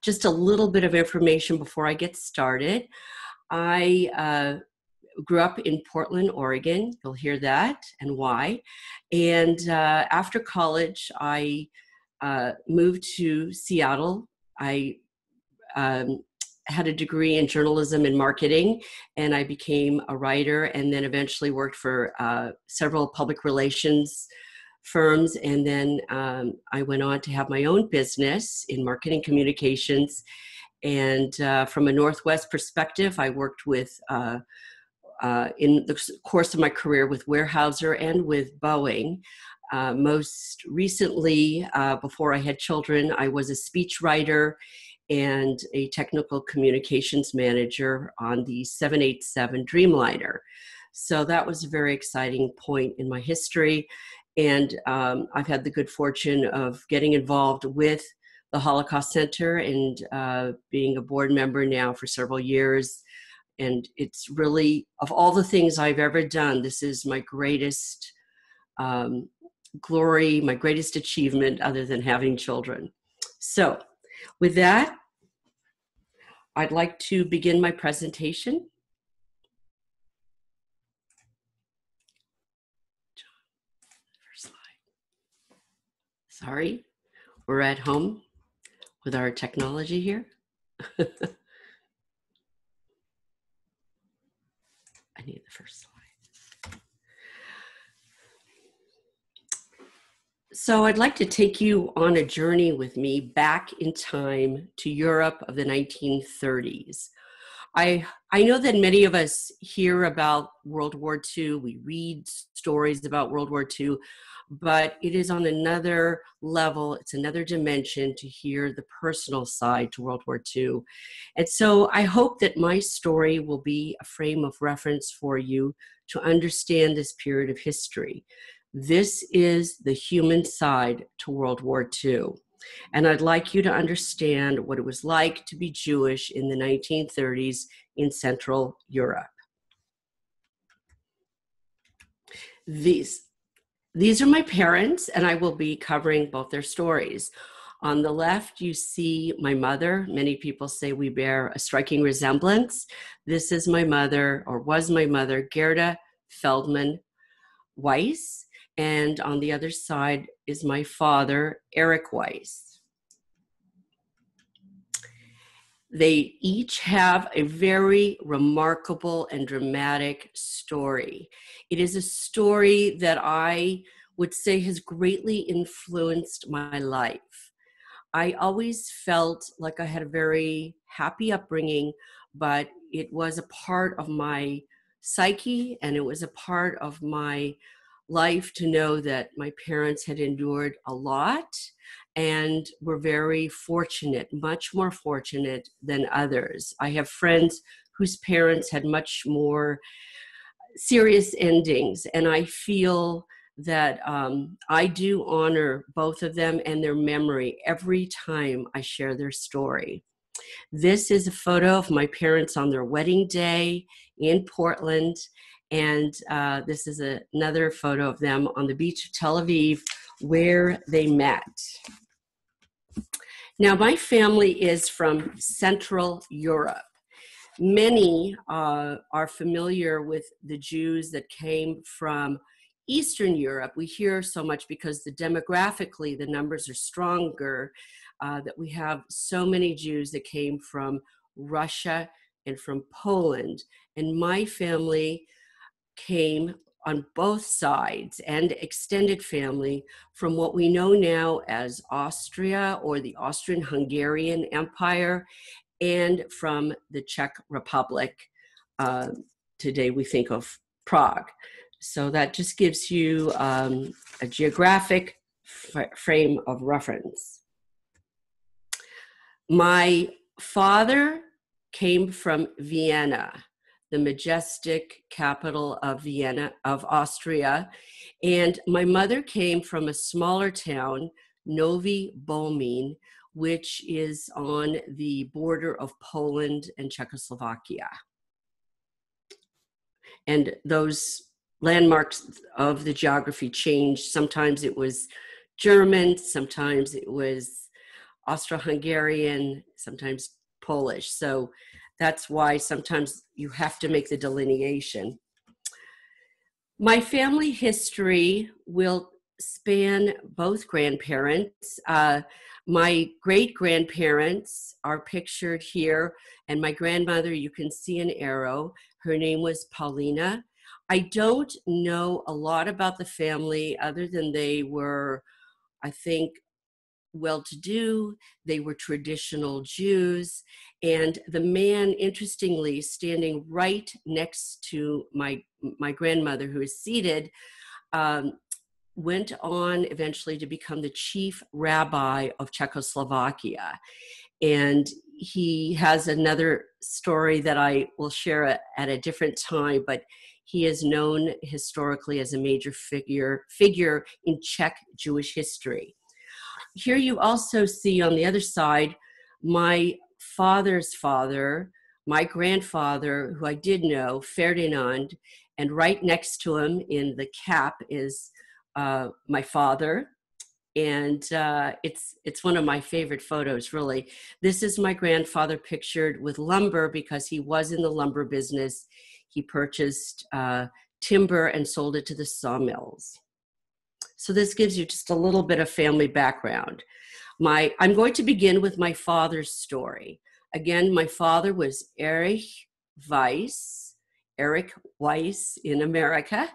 Just a little bit of information before I get started. I grew up in Portland, Oregon. You'll hear that and why. And after college, I moved to Seattle. I had a degree in journalism and marketing, and I became a writer and then eventually worked for several public relations firms. And then I went on to have my own business in marketing communications. And from a Northwest perspective, I worked with, in the course of my career, with Weyerhaeuser and with Boeing. Most recently, before I had children, I was a speechwriter and a technical communications manager on the 787 Dreamliner. So that was a very exciting point in my history. And I've had the good fortune of getting involved with the Holocaust Center and being a board member now for several years. And it's really, of all the things I've ever done, this is my greatest glory, my greatest achievement other than having children. So with that, I'd like to begin my presentation. First slide. Sorry, we're at home with our technology here. I need the first slide. So I'd like to take you on a journey with me back in time to Europe of the 1930s. I know that many of us hear about World War II, we read stories about World War II, but it is on another level, it's another dimension to hear the personal side to World War II. And so I hope that my story will be a frame of reference for you to understand this period of history. This is the human side to World War II. And I'd like you to understand what it was like to be Jewish in the 1930s in Central Europe. These are my parents, and I will be covering both their stories. On the left, you see my mother. Many people say we bear a striking resemblance. This is my mother, or was my mother, Gerda Feldmann Weiss. And on the other side is my father, Erich Weiss. They each have a very remarkable and dramatic story. It is a story that I would say has greatly influenced my life. I always felt like I had a very happy upbringing, but it was a part of my psyche and it was a part of my life to know that my parents had endured a lot and were very fortunate, much more fortunate than others. I have friends whose parents had much more serious endings, and I feel that I do honor both of them and their memory every time I share their story. This is a photo of my parents on their wedding day in Portland. And this is another photo of them on the beach of Tel Aviv where they met. Now, my family is from Central Europe. Many are familiar with the Jews that came from Eastern Europe. We hear so much because demographically the numbers are stronger, that we have so many Jews that came from Russia and from Poland. And my family came on both sides and extended family from what we know now as Austria or the Austrian-Hungarian Empire and from the Czech Republic. Today we think of Prague. So that just gives you a geographic frame of reference. My father came from Vienna, the majestic capital of Vienna, of Austria. And my mother came from a smaller town, Nový, Bohumín, which is on the border of Poland and Czechoslovakia. And those landmarks of the geography changed. Sometimes it was German, sometimes it was Austro-Hungarian, sometimes Polish. So that's why sometimes you have to make the delineation. My family history will span both grandparents. My great-grandparents are pictured here, and my grandmother, you can see an arrow. Her name was Paulina. I don't know a lot about the family other than they were, I think, well-to-do. They were traditional Jews. And the man, interestingly, standing right next to my grandmother, who is seated, went on eventually to become the chief rabbi of Czechoslovakia. And he has another story that I will share at a different time, but he is known historically as a major figure in Czech Jewish history. Here you also see on the other side, my father's father, my grandfather, who I did know, Ferdinand, and right next to him in the cap is my father, and it's one of my favorite photos, really. This is my grandfather pictured with lumber because he was in the lumber business. He purchased timber and sold it to the sawmills. So this gives you just a little bit of family background. I'm going to begin with my father's story. Again, my father was Erich Weiss in America.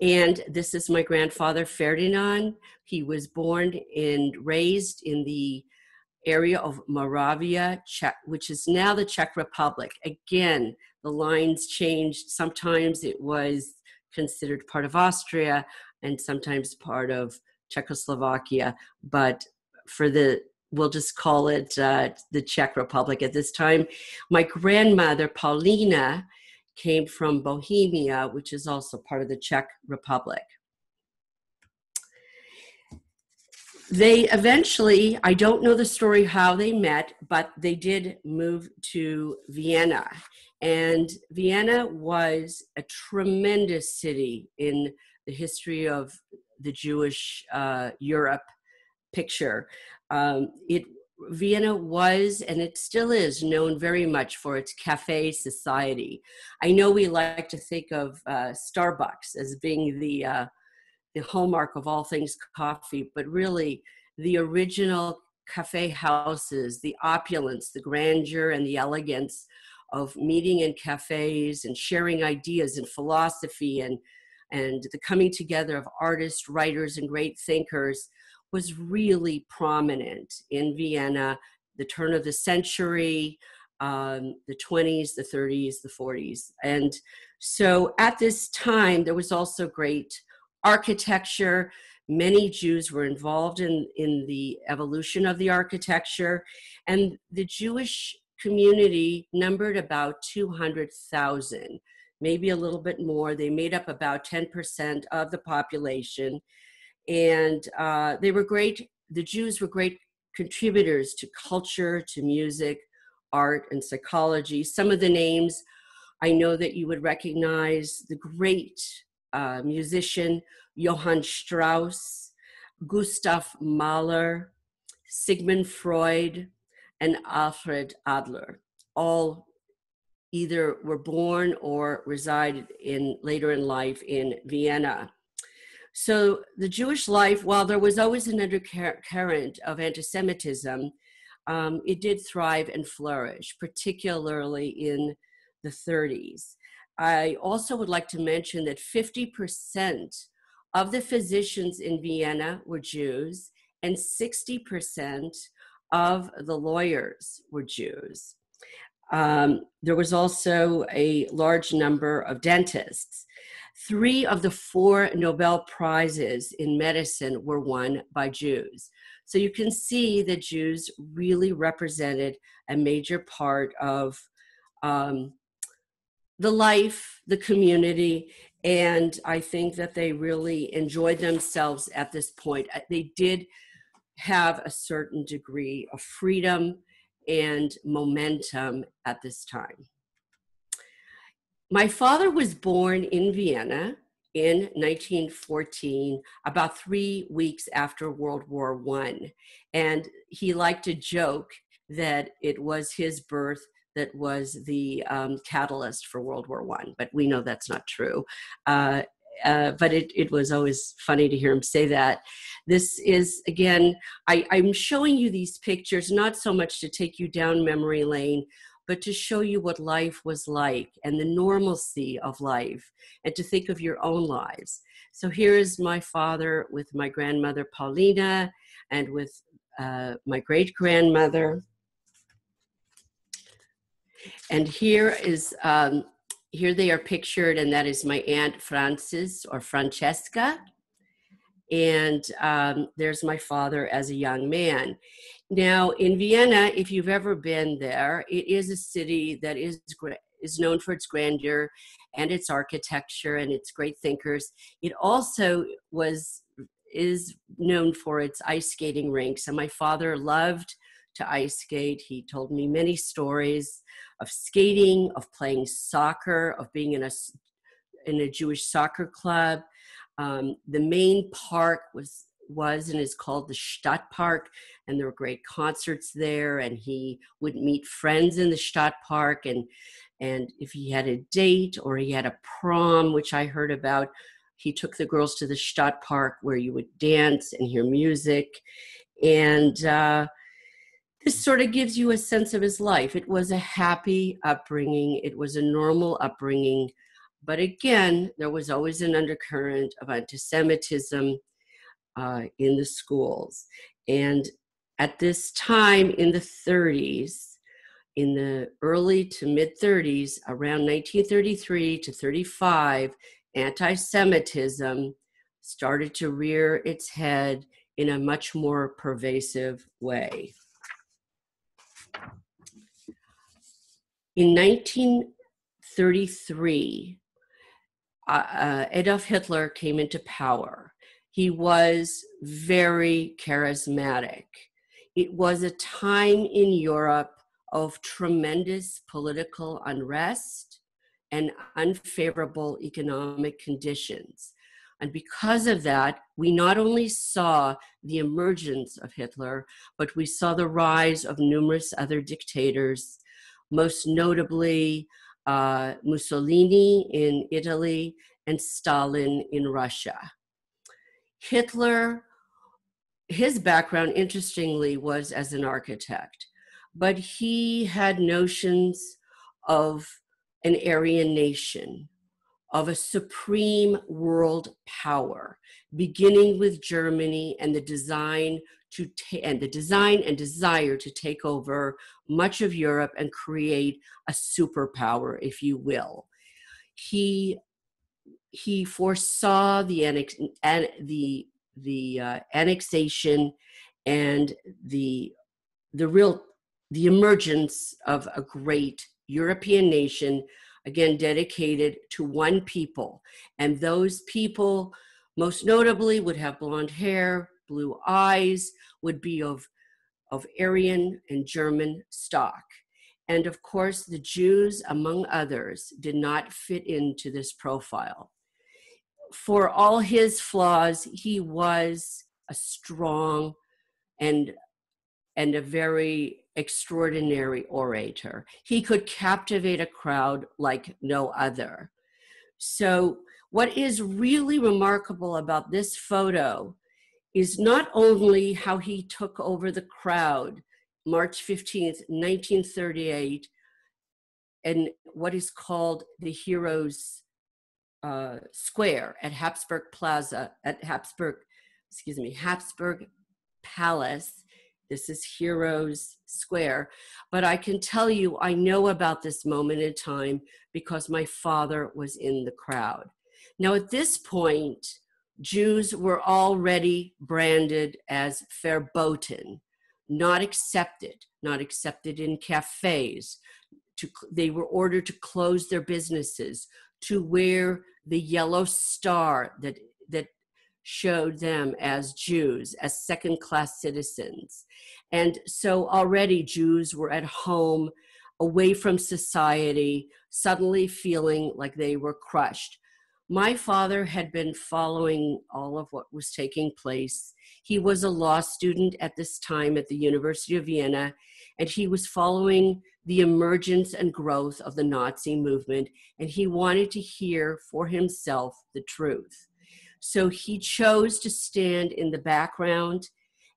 And this is my grandfather, Ferdinand. He was born and raised in the area of Moravia, which is now the Czech Republic. Again, the lines changed. Sometimes it was considered part of Austria and sometimes part of Czechoslovakia, but we'll just call it the Czech Republic at this time. My grandmother, Paulina, came from Bohemia, which is also part of the Czech Republic. They eventually, I don't know the story how they met, but they did move to Vienna. And Vienna was a tremendous city in the history of the Jewish Europe picture. Vienna was, and it still is, known very much for its cafe society. I know we like to think of Starbucks as being the hallmark of all things coffee, but really the original cafe houses, the opulence, the grandeur, and the elegance of meeting in cafes and sharing ideas and philosophy and the coming together of artists, writers, and great thinkers was really prominent in Vienna, the turn of the century, the 20s, the 30s, the 40s. And so at this time, there was also great architecture. Many Jews were involved in the evolution of the architecture, and the Jewish community numbered about 200,000, maybe a little bit more. They made up about 10% of the population. And they were great. The Jews were great contributors to culture, to music, art, and psychology. Some of the names I know that you would recognize: the great musician Johann Strauss, Gustav Mahler, Sigmund Freud, and Alfred Adler. All either were born or resided later in life in Vienna. So the Jewish life, while there was always an undercurrent of anti-Semitism, it did thrive and flourish, particularly in the 30s. I also would like to mention that 50% of the physicians in Vienna were Jews, and 60% of the lawyers were Jews. There was also a large number of dentists. 3 of the 4 Nobel Prizes in medicine were won by Jews. So you can see that Jews really represented a major part of the life, the community, and I think that they really enjoyed themselves at this point. They did have a certain degree of freedom and momentum at this time. My father was born in Vienna in 1914, about 3 weeks after World War I. And he liked to joke that it was his birth that was the catalyst for World War I, but we know that's not true. But it was always funny to hear him say that. This is, again, I'm showing you these pictures, not so much to take you down memory lane, but to show you what life was like and the normalcy of life, and to think of your own lives. So here is my father with my grandmother, Paulina, and with my great-grandmother. And here they are pictured, and that is my Aunt Frances or Francesca. And there's my father as a young man. Now, in Vienna, if you've ever been there, it is a city that is known for its grandeur and its architecture and its great thinkers. It also is known for its ice skating rinks. And my father loved to ice skate. He told me many stories of skating, of playing soccer, of being in a Jewish soccer club. The main park was and is called the Stadtpark, and there were great concerts there, and he would meet friends in the Stadtpark, and if he had a date or he had a prom, which I heard about, he took the girls to the Stadtpark where you would dance and hear music. And this sort of gives you a sense of his life. It was a happy upbringing. It was a normal upbringing. But again, there was always an undercurrent of anti-Semitism in the schools. And at this time in the 30s, in the early to mid-30s, around 1933 to 35, anti-Semitism started to rear its head in a much more pervasive way. In 1933, Adolf Hitler came into power. He was very charismatic. It was a time in Europe of tremendous political unrest and unfavorable economic conditions. And because of that, we not only saw the emergence of Hitler, but we saw the rise of numerous other dictators, most notably Mussolini in Italy and Stalin in Russia. Hitler, his background, interestingly, was as an architect, but he had notions of an Aryan nation, of a supreme world power, beginning with Germany and the design and desire to take over much of Europe and create a superpower, if you will. He foresaw the annexation and the emergence of a great European nation, again dedicated to one people. And those people, most notably, would have blonde hair, blue eyes, would be of Aryan and German stock. And of course, the Jews, among others, did not fit into this profile. For all his flaws, he was a strong and a very extraordinary orator. He could captivate a crowd like no other. So what is really remarkable about this photo is not only how he took over the crowd March 15th, 1938, and what is called the Heroes Square at Habsburg Palace. This is Heroes Square. But I can tell you, I know about this moment in time because my father was in the crowd. Now, at this point, Jews were already branded as verboten, not accepted in cafes. They were ordered to close their businesses, to wear the yellow star that showed them as Jews, as second-class citizens. And so already Jews were at home, away from society, suddenly feeling like they were crushed. My father had been following all of what was taking place. He was a law student at this time at the University of Vienna, and he was following the emergence and growth of the Nazi movement, and he wanted to hear for himself the truth. So he chose to stand in the background,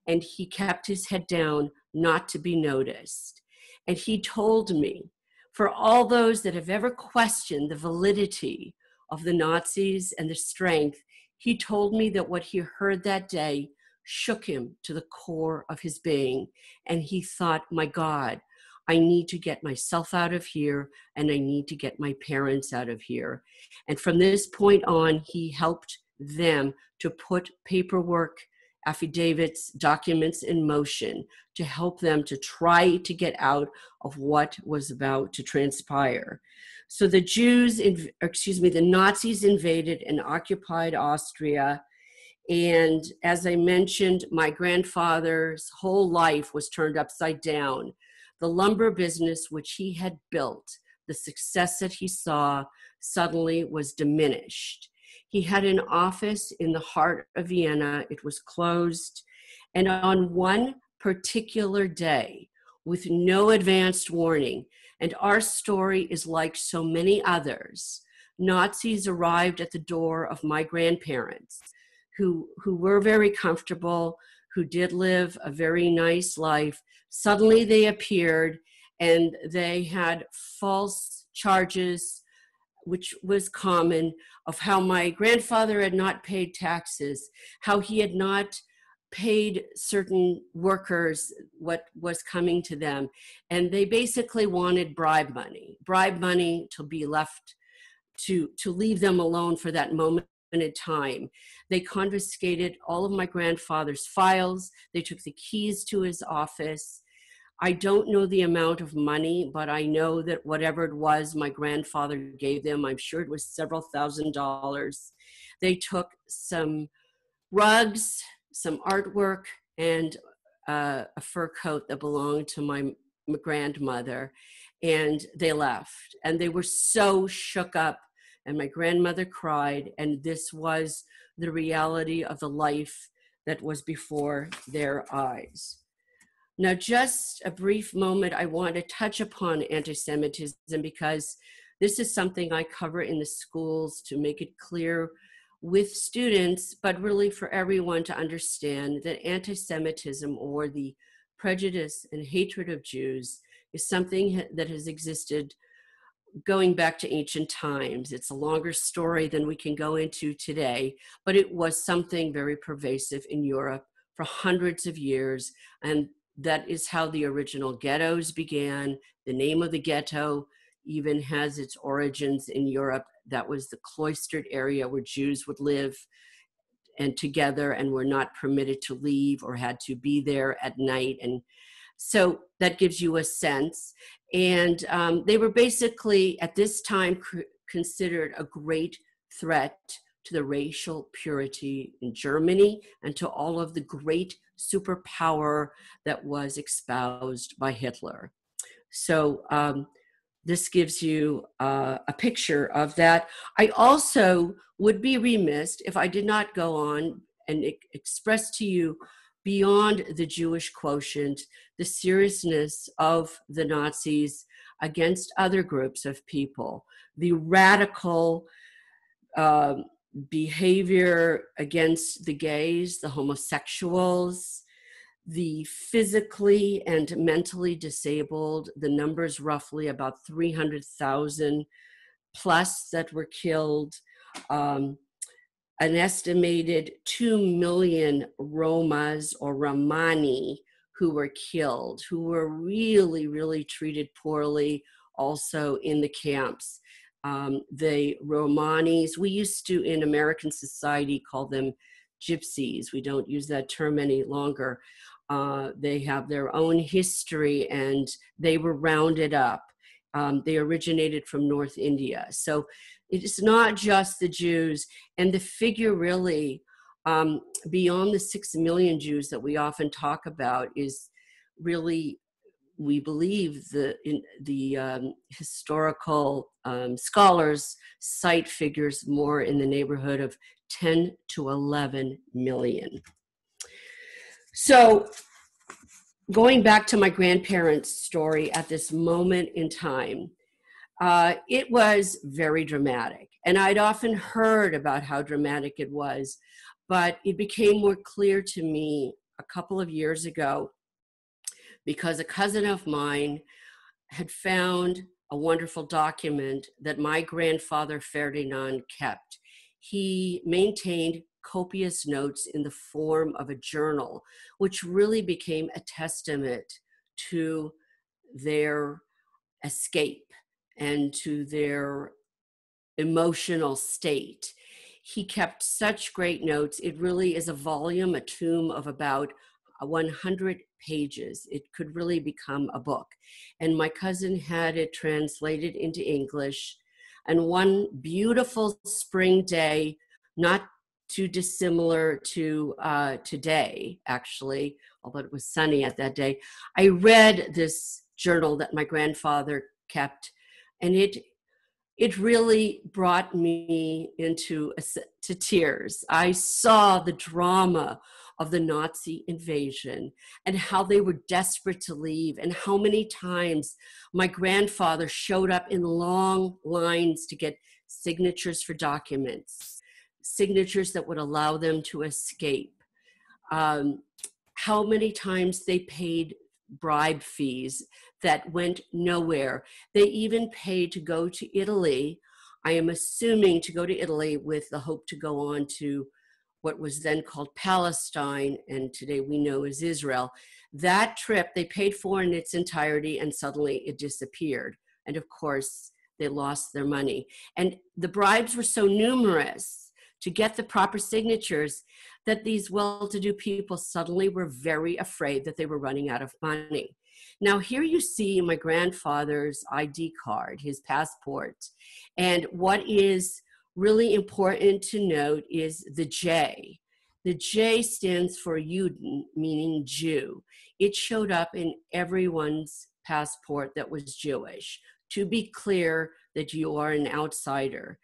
and he kept his head down not to be noticed. And he told me, for all those that have ever questioned the validity of the Nazis and the strength, he told me that what he heard that day shook him to the core of his being. And he thought, my God, I need to get myself out of here, and I need to get my parents out of here. And from this point on, he helped them to put paperwork, affidavits, documents in motion to help them to try to get out of what was about to transpire. So the the Nazis invaded and occupied Austria. And as I mentioned, my grandfather's whole life was turned upside down. The lumber business, which he had built, the success that he saw, suddenly was diminished. He had an office in the heart of Vienna. It was closed. And on one particular day, with no advanced warning, and our story is like so many others, Nazis arrived at the door of my grandparents, who were very comfortable, who did live a very nice life. Suddenly they appeared, and they had false charges, which was common, of how my grandfather had not paid taxes, how he had not paid certain workers what was coming to them. And they basically wanted bribe money to be left, to leave them alone for that moment in time. They confiscated all of my grandfather's files. They took the keys to his office. I don't know the amount of money, but I know that whatever it was my grandfather gave them, I'm sure it was several $1,000s. They took some rugs, some artwork, and a fur coat that belonged to my grandmother, and they left. And they were so shook up, and my grandmother cried, and this was the reality of the life that was before their eyes. Now, just a brief moment, I want to touch upon anti-Semitism, because this is something I cover in the schools to make it clear with students, but really for everyone to understand that anti-Semitism, or the prejudice and hatred of Jews, is something that has existed going back to ancient times. It's a longer story than we can go into today, but it was something very pervasive in Europe for hundreds of years. And that is how the original ghettos began. The name of the ghetto even has its origins in Europe. That was the cloistered area where Jews would live and together and were not permitted to leave or had to be there at night. And so that gives you a sense. And they were basically, at this time, considered a great threat to the racial purity in Germany and to all of the great superpower that was espoused by Hitler. So this gives you a picture of that. I also would be remiss if I did not go on and express to you, beyond the Jewish quotient, the seriousness of the Nazis against other groups of people, the radical behavior against the gays, the homosexuals, the physically and mentally disabled, the numbers roughly about 300,000 plus that were killed, an estimated 2 million Romas or Romani who were killed, who were really, really treated poorly also in the camps. The Romanis, we used to in American society call them gypsies. We don't use that term any longer. They have their own history, and they were rounded up. They originated from North India. So it is not just the Jews, and the figure really beyond the 6 million Jews that we often talk about is really we believe the historical scholars cite figures more in the neighborhood of 10 to 11 million. So going back to my grandparents' story at this moment in time, it was very dramatic. And I'd often heard about how dramatic it was, but it became more clear to me a couple of years ago because a cousin of mine had found a wonderful document that my grandfather Ferdinand kept. He maintained copious notes in the form of a journal, which really became a testament to their escape and to their emotional state. He kept such great notes. It really is a volume, a tome of about 100 pages. It could really become a book. And my cousin had it translated into English. And one beautiful spring day, not too dissimilar to today, actually, although it was sunny at that day, I read this journal that my grandfather kept, and it really brought me to tears. I saw the drama of the Nazi invasion and how they were desperate to leave and how many times my grandfather showed up in long lines to get signatures for documents, signatures that would allow them to escape. How many times they paid bribe fees that went nowhere. They even paid to go to Italy. I am assuming to go to Italy with the hope to go on to what was then called Palestine, and today we know as Israel. That trip they paid for in its entirety, and suddenly it disappeared. And of course, they lost their money. And the bribes were so numerous to get the proper signatures that these well-to-do people suddenly were very afraid that they were running out of money. Now, here you see my grandfather's ID card, his passport. And what is really important to note is the J. The J stands for Juden, meaning Jew. It showed up in everyone's passport that was Jewish, to be clear that you are an outsider.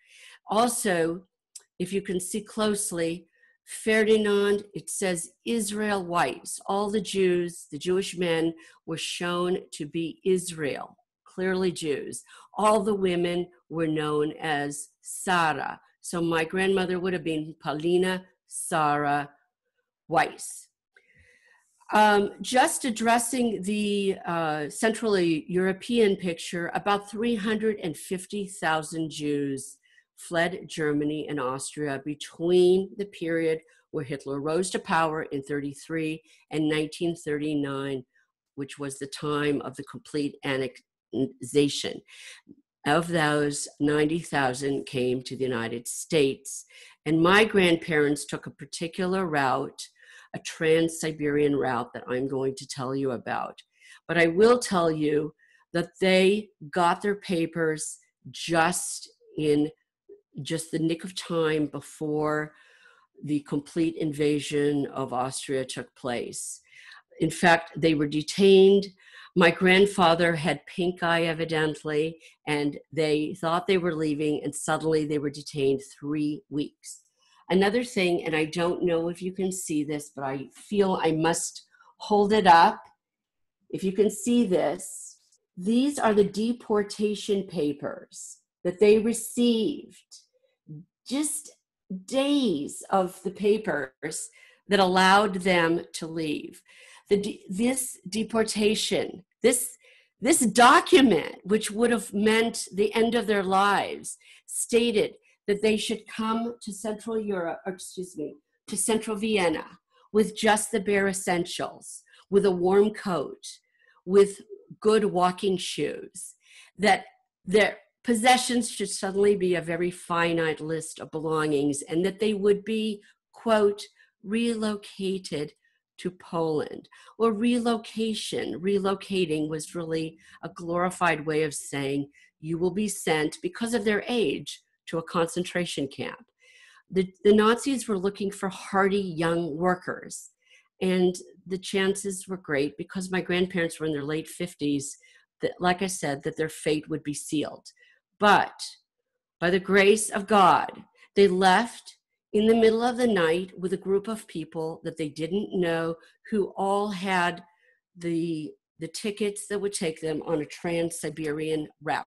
Also, if you can see closely, Ferdinand, it says Israel Weiss. All the Jews, the Jewish men, were shown to be Israel, clearly Jews. All the women were known as Sarah. So my grandmother would have been Paulina Sarah Weiss. Just addressing the Central European picture, about 350,000 Jews fled Germany and Austria between the period where Hitler rose to power in 1933 and 1939, which was the time of the complete annexation. Of those, 90,000 came to the United States. And my grandparents took a particular route, a Trans-Siberian route that I'm going to tell you about. But I will tell you that they got their papers just in the nick of time before the complete invasion of Austria took place. In fact, they were detained. My grandfather had pink eye, evidently, and they thought they were leaving, and suddenly they were detained 3 weeks. Another thing, and I don't know if you can see this, but I feel I must hold it up. If you can see this, these are the deportation papers that they received. Just days of the papers that allowed them to leave. This deportation, this document, which would have meant the end of their lives, stated that they should come to Central Vienna with just the bare essentials, with a warm coat, with good walking shoes, that their possessions should suddenly be a very finite list of belongings, and that they would be, quote, relocated to Poland. Or relocating was really a glorified way of saying you will be sent, because of their age, to a concentration camp. The Nazis were looking for hardy young workers, and the chances were great, because my grandparents were in their late 50s, that, like I said, that their fate would be sealed. But by the grace of God, they left in the middle of the night with a group of people that they didn't know, who all had the tickets that would take them on a Trans-Siberian route.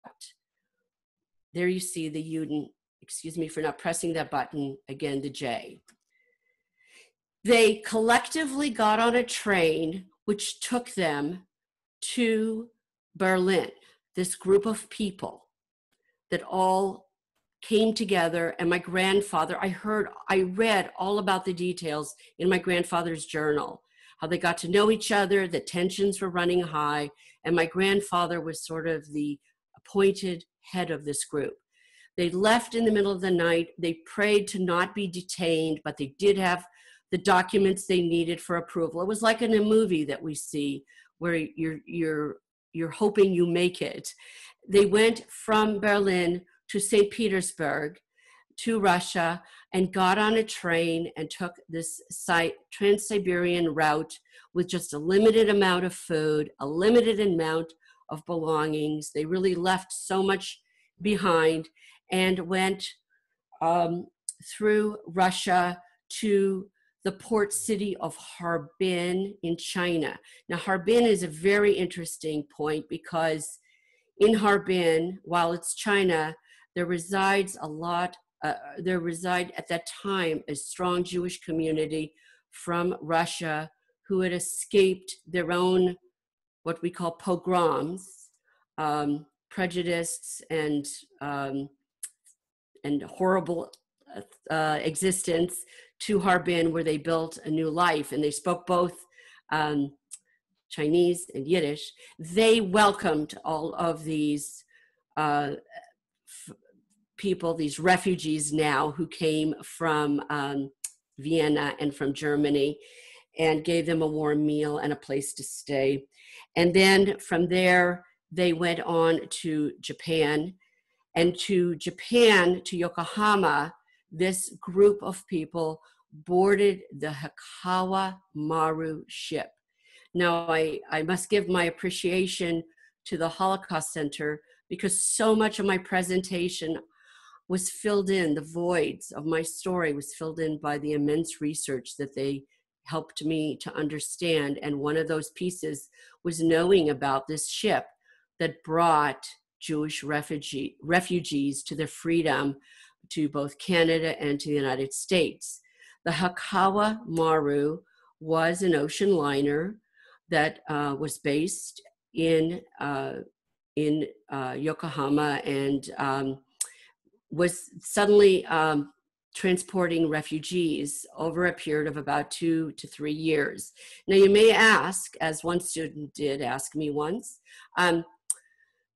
There you see the Juden, excuse me for not pressing that button, again, the J. They collectively got on a train which took them to Berlin, this group of people that all came together. And my grandfather, I read all about the details in my grandfather's journal, how they got to know each other, the tensions were running high, and my grandfather was sort of the appointed head of this group. They left in the middle of the night. They prayed to not be detained, but they did have the documents they needed for approval. It was like in a movie that we see where you're hoping you make it. They went from Berlin to St. Petersburg, to Russia, and got on a train and took this Trans-Siberian route with just a limited amount of food, a limited amount of belongings. They really left so much behind, and went through Russia to the port city of Harbin in China. Now, Harbin is a very interesting point, because in Harbin, while it's China, there reside at that time a strong Jewish community from Russia who had escaped their own, what we call pogroms, prejudice and horrible existence, to Harbin, where they built a new life, and they spoke both Chinese and Yiddish. They welcomed all of these people, these refugees now, who came from Vienna and from Germany, and gave them a warm meal and a place to stay. And then from there, they went on to Japan. And to Japan, to Yokohama, this group of people boarded the Hikawa Maru ship. Now, I must give my appreciation to the Holocaust Center, because so much of my presentation was filled in, the voids of my story was filled in by the immense research that they helped me to understand. And one of those pieces was knowing about this ship that brought Jewish refugees to their freedom, to both Canada and to the United States. The Hikawa Maru was an ocean liner that was based in Yokohama, and was suddenly transporting refugees over a period of about 2 to 3 years. Now, you may ask, as one student did ask me once,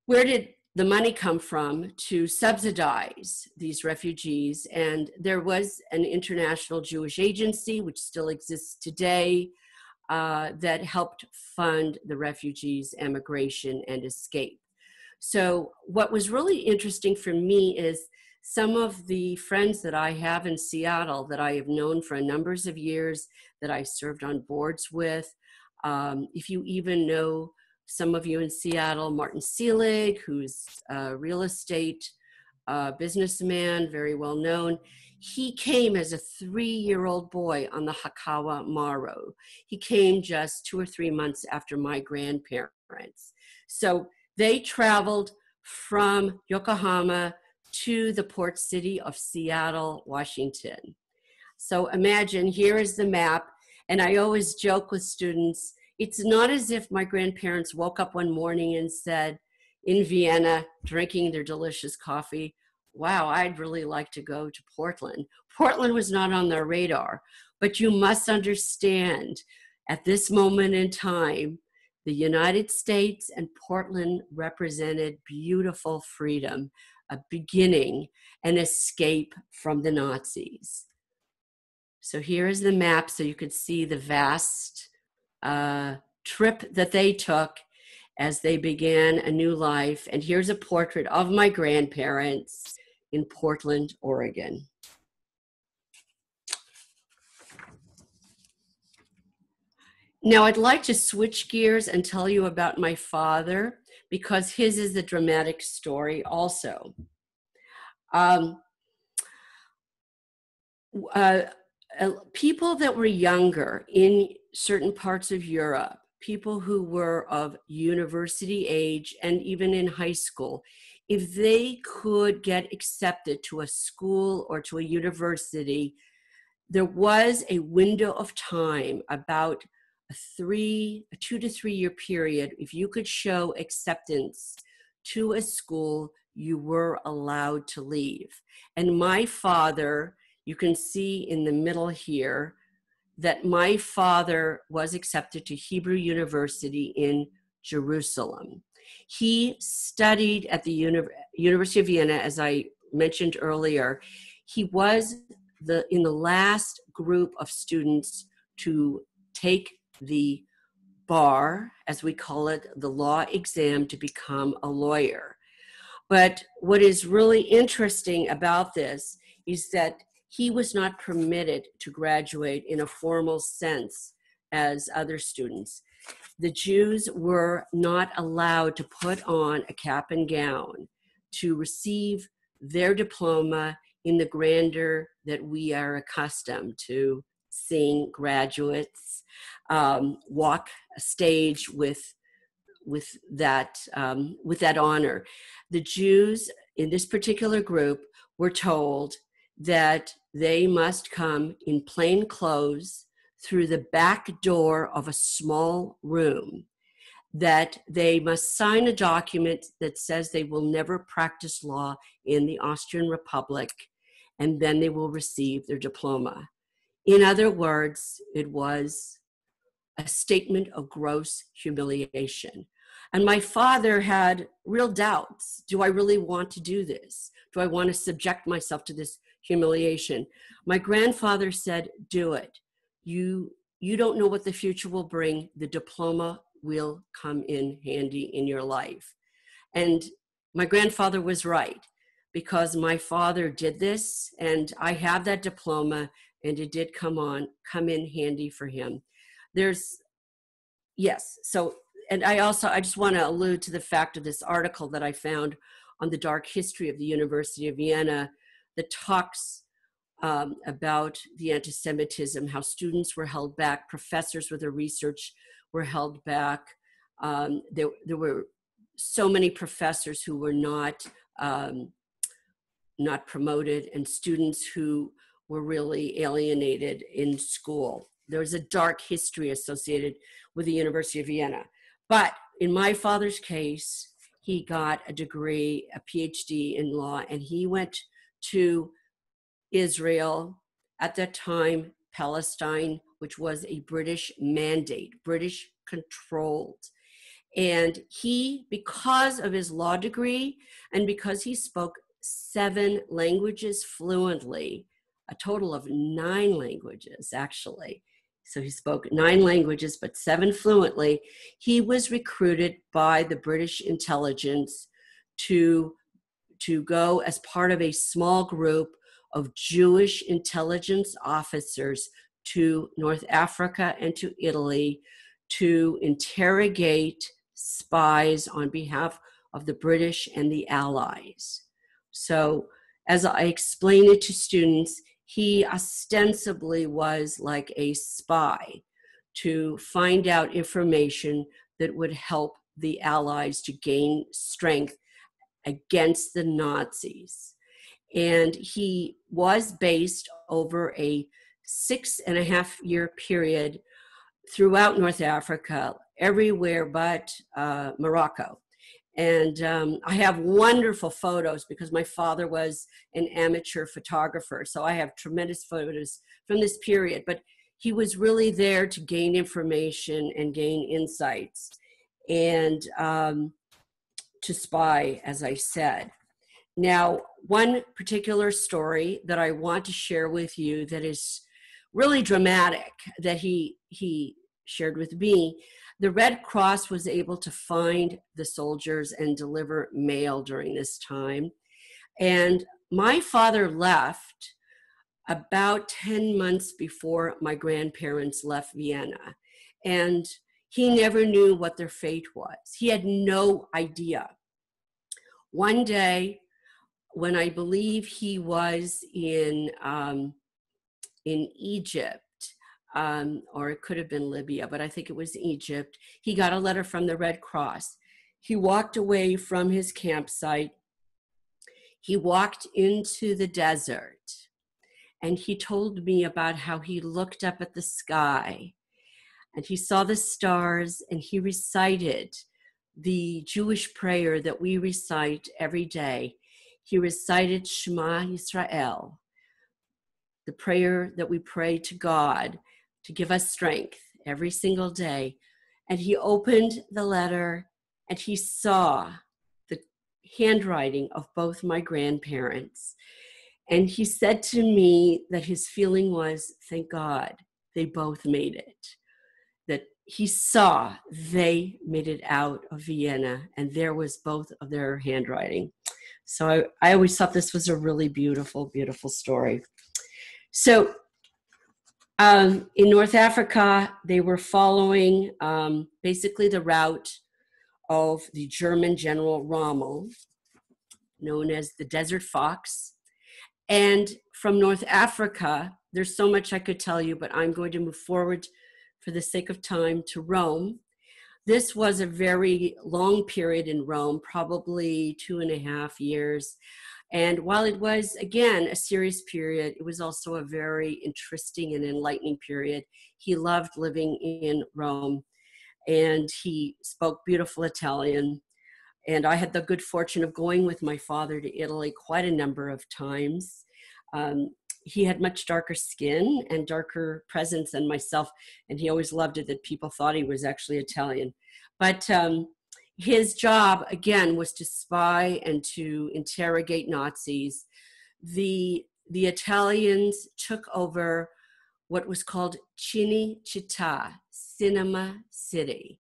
where did the money come from to subsidize these refugees? And there was an international Jewish agency, which still exists today, that helped fund the refugees' emigration and escape. So what was really interesting for me is some of the friends that I have in Seattle that I have known for a number of years, that I served on boards with. If you even know some of you in Seattle, Martin Seelig, who's a real estate businessman, very well known. He came as a 3-year-old boy on the Hikawa Maru. He came just 2 or 3 months after my grandparents. So they traveled from Yokohama to the port city of Seattle, Washington. So imagine, here is the map. And I always joke with students, it's not as if my grandparents woke up one morning and said, in Vienna, drinking their delicious coffee, wow, I'd really like to go to Portland. Portland was not on their radar, but you must understand, at this moment in time, the United States and Portland represented beautiful freedom, a beginning, an escape from the Nazis. So here is the map, so you could see the vast trip that they took as they began a new life. And here's a portrait of my grandparents in Portland, Oregon. Now, I'd like to switch gears and tell you about my father, because his is a dramatic story also. People that were younger in certain parts of Europe, people who were of university age and even in high school, if they could get accepted to a school or to a university, there was a window of time, about a 2 to 3 year period. If you could show acceptance to a school, you were allowed to leave. And my father, you can see in the middle here that my father was accepted to Hebrew University in Jerusalem. He studied at the University of Vienna, as I mentioned earlier. He was in the last group of students to take the bar, as we call it, the law exam to become a lawyer. But what is really interesting about this is that he was not permitted to graduate in a formal sense as other students. The Jews were not allowed to put on a cap and gown to receive their diploma in the grandeur that we are accustomed to seeing graduates walk a stage with that honor. The Jews in this particular group were told that they must come in plain clothes through the back door of a small room, that they must sign a document that says they will never practice law in the Austrian Republic, and then they will receive their diploma. In other words, it was a statement of gross humiliation. And my father had real doubts. Do I really want to do this? Do I want to subject myself to this humiliation? My grandfather said, do it. You don't know what the future will bring. The diploma will come in handy in your life. And my grandfather was right, because my father did this, and I have that diploma, and it did come in handy for him. And I just want to allude to the fact of this article that I found on the dark history of the University of Vienna that talks about the anti-Semitism, how students were held back, professors with their research were held back. There were so many professors who were not promoted, and students who were really alienated in school. There was a dark history associated with the University of Vienna. But in my father's case, he got a degree, a PhD in law, and he went to Israel, at that time, Palestine, which was a British mandate, British controlled. And he, because of his law degree, and because he spoke 7 languages fluently, a total of 9 languages, actually. So he spoke 9 languages, but 7 fluently. He was recruited by the British intelligence to go as part of a small group of Jewish intelligence officers to North Africa and to Italy to interrogate spies on behalf of the British and the Allies. So as I explain it to students, he ostensibly was like a spy to find out information that would help the Allies to gain strength against the Nazis. And he was based over a 6.5 year period throughout North Africa, everywhere but Morocco. And I have wonderful photos because my father was an amateur photographer. So I have tremendous photos from this period, but he was really there to gain information and gain insights and to spy, as I said. Now, one particular story that I want to share with you that is really dramatic that he shared with me. The Red Cross was able to find the soldiers and deliver mail during this time. And my father left about 10 months before my grandparents left Vienna. and he never knew what their fate was. He had no idea. One day, when I believe he was in Egypt, or it could have been Libya, but I think it was Egypt, he got a letter from the Red Cross. He walked away from his campsite. He walked into the desert, and he told me about how he looked up at the sky and he saw the stars, and he recited the Jewish prayer that we recite every day. He recited Shema Yisrael, the prayer that we pray to God to give us strength every single day. And he opened the letter and he saw the handwriting of both my grandparents. And he said to me that his feeling was, thank God they both made it. That he saw they made it out of Vienna, and there was both of their handwriting. So I always thought this was a really beautiful, beautiful story. So in North Africa, they were following basically the route of the German General Rommel, known as the Desert Fox. And from North Africa, there's so much I could tell you, but I'm going to move forward for the sake of time to Rome. This was a very long period in Rome, probably 2.5 years. And while it was, again, a serious period, it was also a very interesting and enlightening period. He loved living in Rome, and he spoke beautiful Italian. And I had the good fortune of going with my father to Italy quite a number of times. He had much darker skin and darker presence than myself, and he always loved it that people thought he was actually Italian. But his job, again, was to spy and to interrogate Nazis. The Italians took over what was called Cinecittà, Cinema City.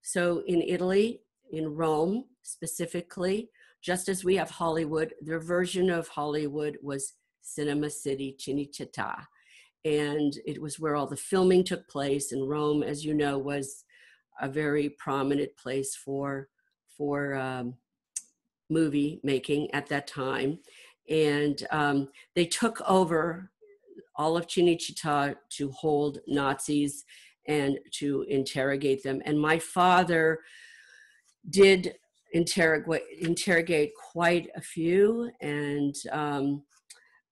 So in Italy, in Rome specifically, just as we have Hollywood, their version of Hollywood was Cinema City, Cinecittà. And it was where all the filming took place. And Rome, as you know, was a very prominent place for movie making at that time. And they took over all of Cinecittà to hold Nazis and to interrogate them. And my father did interrogate quite a few, and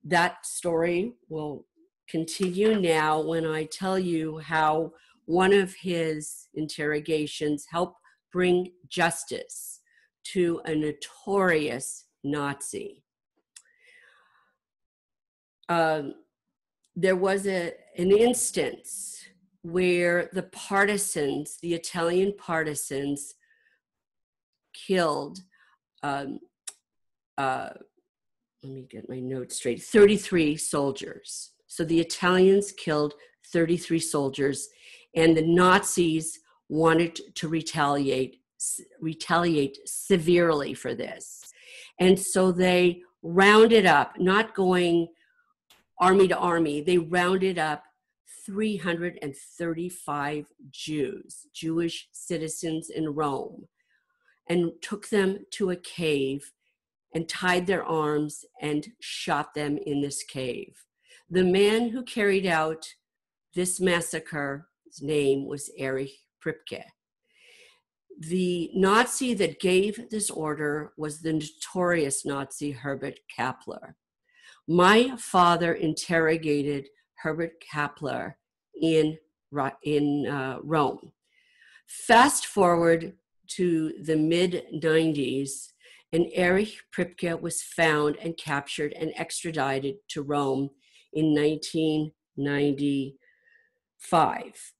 that story will continue now when I tell you how one of his interrogations helped bring justice to a notorious Nazi. There was an instance where the partisans, the Italian partisans, killed, let me get my notes straight, 33 soldiers. So the Italians killed 33 soldiers, and the Nazis wanted to retaliate severely for this. And so they rounded up, not going army to army, they rounded up 335 Jews, Jewish citizens in Rome, and took them to a cave and tied their arms and shot them in this cave. The man who carried out this massacre, his name was Erich Weiss. The Nazi that gave this order was the notorious Nazi Herbert Kappler. My father interrogated Herbert Kappler in Rome. Fast forward to the mid-90s, and Erich Weiss was found and captured and extradited to Rome in 1995.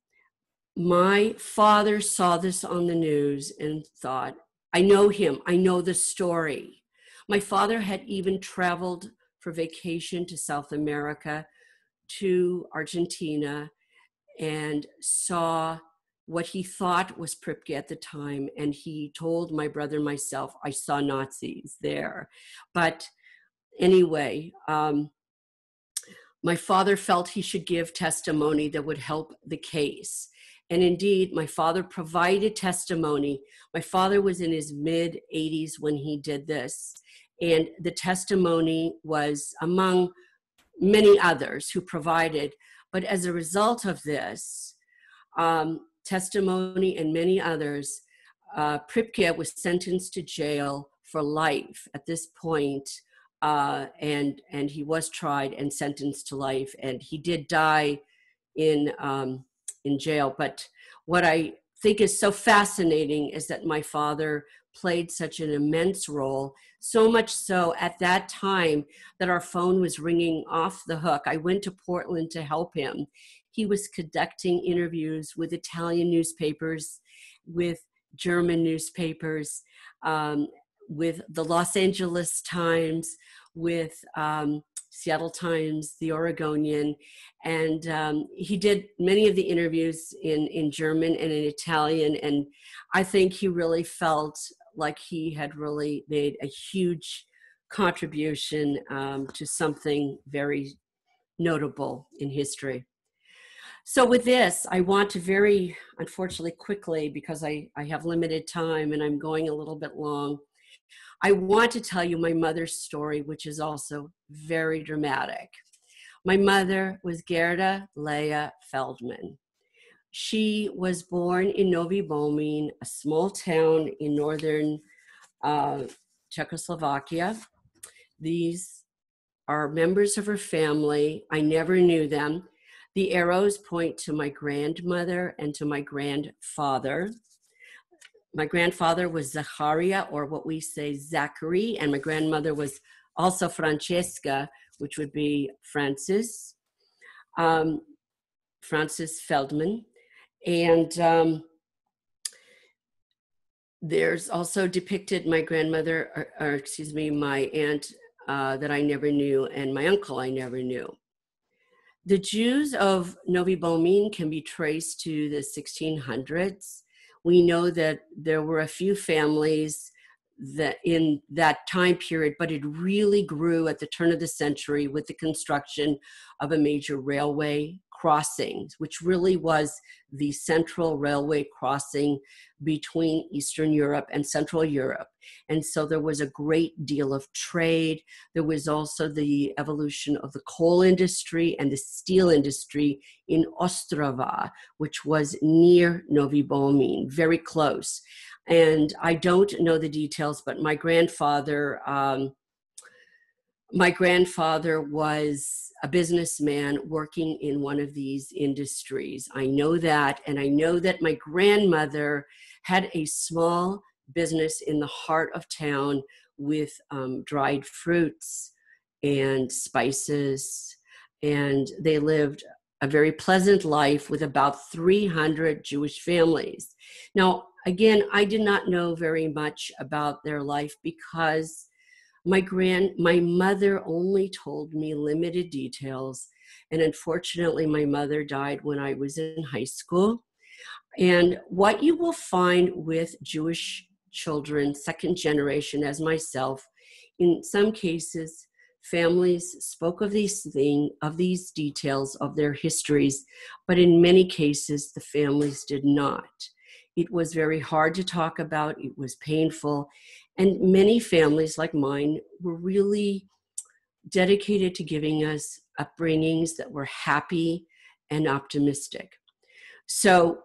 My father saw this on the news and thought, I know him, I know the story. My father had even traveled for vacation to South America, to Argentina, and saw what he thought was Pripke at the time. And he told my brother and myself, I saw Nazis there. But anyway, my father felt he should give testimony that would help the case. And indeed, my father provided testimony. My father was in his mid-80s when he did this. And the testimony was among many others who provided. But as a result of this testimony and many others, Pripke was sentenced to jail for life at this point, and he was tried and sentenced to life, and he did die in jail. But what I think is so fascinating is that my father played such an immense role, so much so at that time that our phone was ringing off the hook. I went to Portland to help him. He was conducting interviews with Italian newspapers, with German newspapers, with the Los Angeles Times, with Seattle Times, the Oregonian, and he did many of the interviews in German and in Italian, and I think he really felt like he had really made a huge contribution to something very notable in history. So with this, I want to very, unfortunately, quickly, because I have limited time and I'm going a little bit long, I want to tell you my mother's story, which is also very dramatic. My mother was Gerda Leah Feldmann. She was born in Nový Bohumín, a small town in northern Czechoslovakia. These are members of her family. I never knew them. The arrows point to my grandmother and to my grandfather. My grandfather was Zacharia, or what we say Zachary, and my grandmother was also Francesca, which would be Francis Feldmann. And there's also depicted my grandmother, my aunt that I never knew, and my uncle I never knew. The Jews of Nový Bohumín can be traced to the 1600s. We know that there were a few families that in that time period, but it really grew at the turn of the century with the construction of a major railway crossing, which really was the central railway crossing between Eastern Europe and Central Europe. And so there was a great deal of trade. There was also the evolution of the coal industry and the steel industry in Ostrava, which was near Nový Bohumín, very close. And I don't know the details, but my grandfather was a businessman working in one of these industries. I know that, and I know that my grandmother had a small business in the heart of town with dried fruits and spices, and they lived a very pleasant life with about 300 Jewish families. Now, again, I did not know very much about their life because my mother only told me limited details. And unfortunately, my mother died when I was in high school. And what you will find with Jewish children, second generation as myself, in some cases, families spoke of these details of their histories, but in many cases, the families did not. It was very hard to talk about. It was painful. And many families like mine were really dedicated to giving us upbringings that were happy and optimistic. So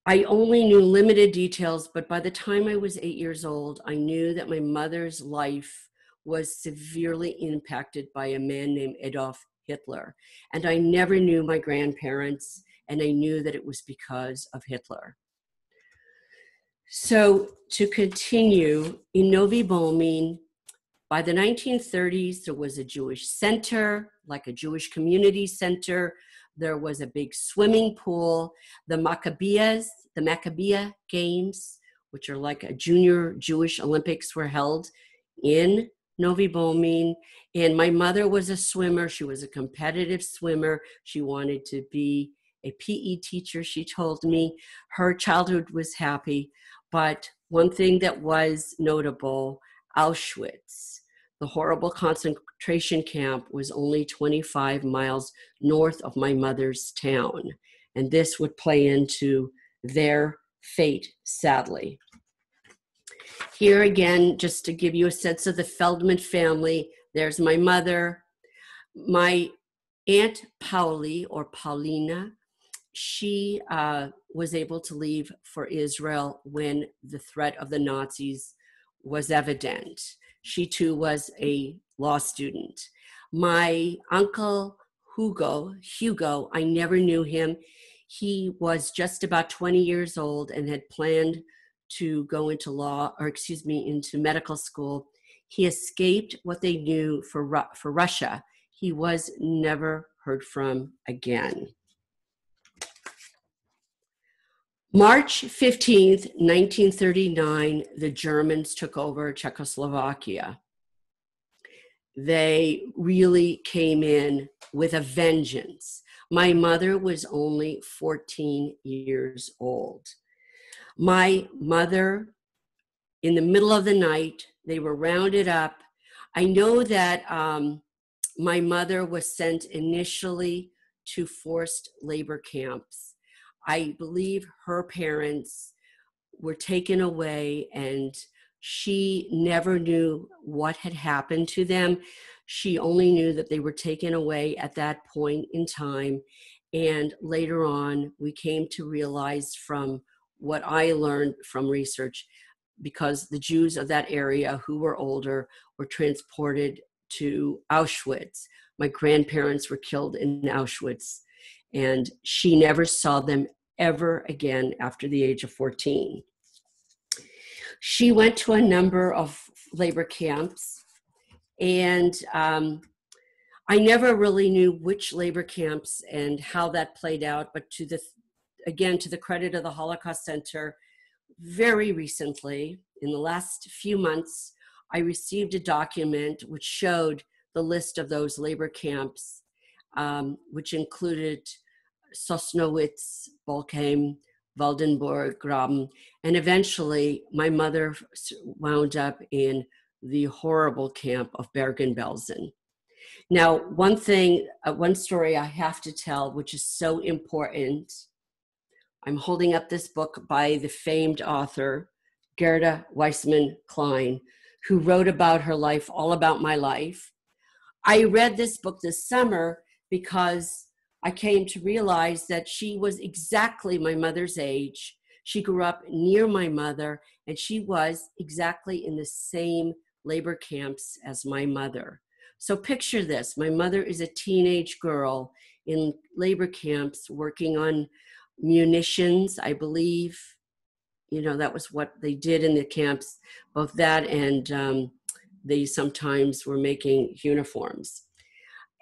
I only knew limited details, but by the time I was 8 years old, I knew that my mother's life was severely impacted by a man named Adolf Hitler. And I never knew my grandparents, and I knew that it was because of Hitler. So to continue, in Nový Bohumín, by the 1930s, there was a Jewish center, like a Jewish community center. There was a big swimming pool. The Maccabiah Games, which are like a junior Jewish Olympics, were held in Nový Bohumín. And my mother was a swimmer. She was a competitive swimmer. She wanted to be a PE teacher, she told me. Her childhood was happy. But one thing that was notable, Auschwitz, the horrible concentration camp, was only 25 miles north of my mother's town. And this would play into their fate, sadly. Here again, just to give you a sense of the Feldmann family, there's my mother. My Aunt Pauli, or Paulina, she was able to leave for Israel when the threat of the Nazis was evident. She too was a law student. My uncle Hugo, I never knew him. He was just about 20 years old and had planned to go into into medical school. He escaped what they knew for Russia. He was never heard from again. March 15th, 1939, the Germans took over Czechoslovakia. They really came in with a vengeance. My mother was only 14 years old. My mother, in the middle of the night, they were rounded up. I know that my mother was sent initially to forced labor camps. I believe her parents were taken away, and she never knew what had happened to them. She only knew that they were taken away at that point in time. And later on, we came to realize from what I learned from research, because the Jews of that area who were older were transported to Auschwitz. My grandparents were killed in Auschwitz, and she never saw them ever again after the age of 14. She went to a number of labor camps, and I never really knew which labor camps and how that played out, but to the credit of the Holocaust Center, very recently, in the last few months, I received a document which showed the list of those labor camps, which included Sosnowitz, Bolkheim, Waldenburg, Graben, and eventually my mother wound up in the horrible camp of Bergen-Belsen. Now, one story I have to tell, which is so important. I'm holding up this book by the famed author, Gerda Weissman Klein, who wrote about her life, All About My Life. I read this book this summer because I came to realize that she was exactly my mother's age. She grew up near my mother, and she was exactly in the same labor camps as my mother. So picture this. My mother is a teenage girl in labor camps working on munitions, I believe. You know, that was what they did in the camps, both that and they sometimes were making uniforms.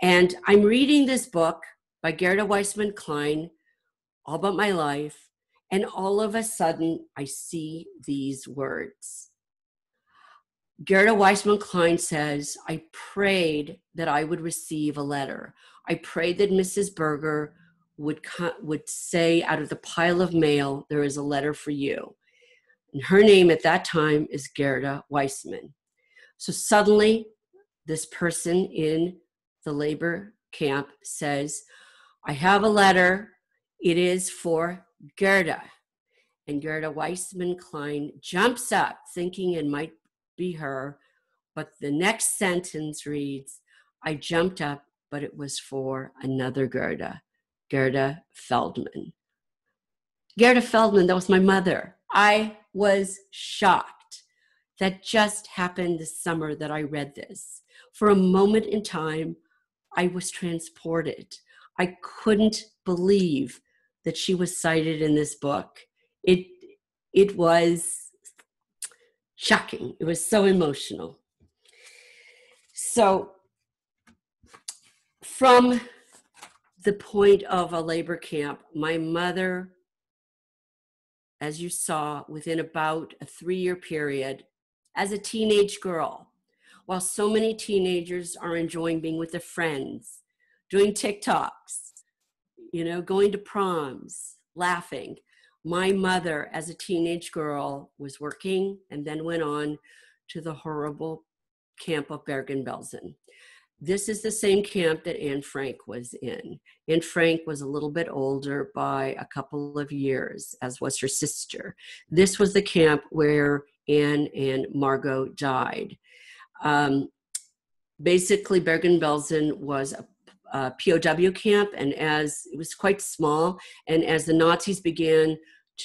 And I'm reading this book by Gerda Weissman Klein, All About My Life, and all of a sudden I see these words. Gerda Weissman Klein says, I prayed that I would receive a letter. I prayed that Mrs. Berger would say out of the pile of mail, there is a letter for you. And her name at that time is Gerda Weissman. So suddenly this person in the labor camp says, I have a letter. It is for Gerda. And Gerda Weissman Klein jumps up thinking it might be her. But the next sentence reads, I jumped up, but it was for another Gerda, Gerda Feldmann. Gerda Feldmann, that was my mother. I was shocked. That just happened this summer that I read this. For a moment in time, I was transported. I couldn't believe that she was cited in this book. It was shocking. It was so emotional. So from the point of a labor camp, my mother, as you saw, within about a 3-year period, as a teenage girl, while so many teenagers are enjoying being with their friends, doing TikToks, going to proms, laughing, my mother, as a teenage girl, was working and then went on to the horrible camp of Bergen-Belsen. This is the same camp that Anne Frank was in. Anne Frank was a little bit older by a couple of years, as was her sister. This was the camp where Anne and Margot died. Basically, Bergen-Belsen was a POW camp, and as it was quite small, and as the Nazis began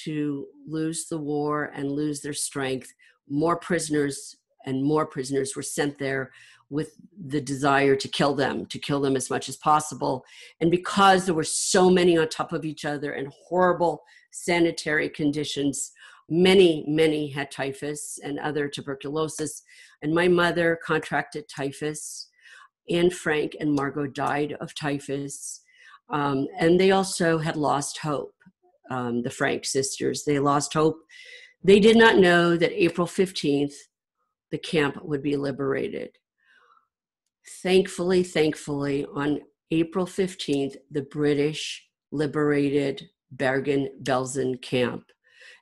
to lose the war and lose their strength, more prisoners and more prisoners were sent there with the desire to kill them as much as possible. And because there were so many on top of each other and horrible sanitary conditions, many had typhus and other tuberculosis. And my mother contracted typhus. Anne Frank and Margot died of typhus. And they also had lost hope. The Frank sisters, they lost hope. They did not know that April 15th, the camp would be liberated. Thankfully, on April 15th, the British liberated Bergen-Belsen camp,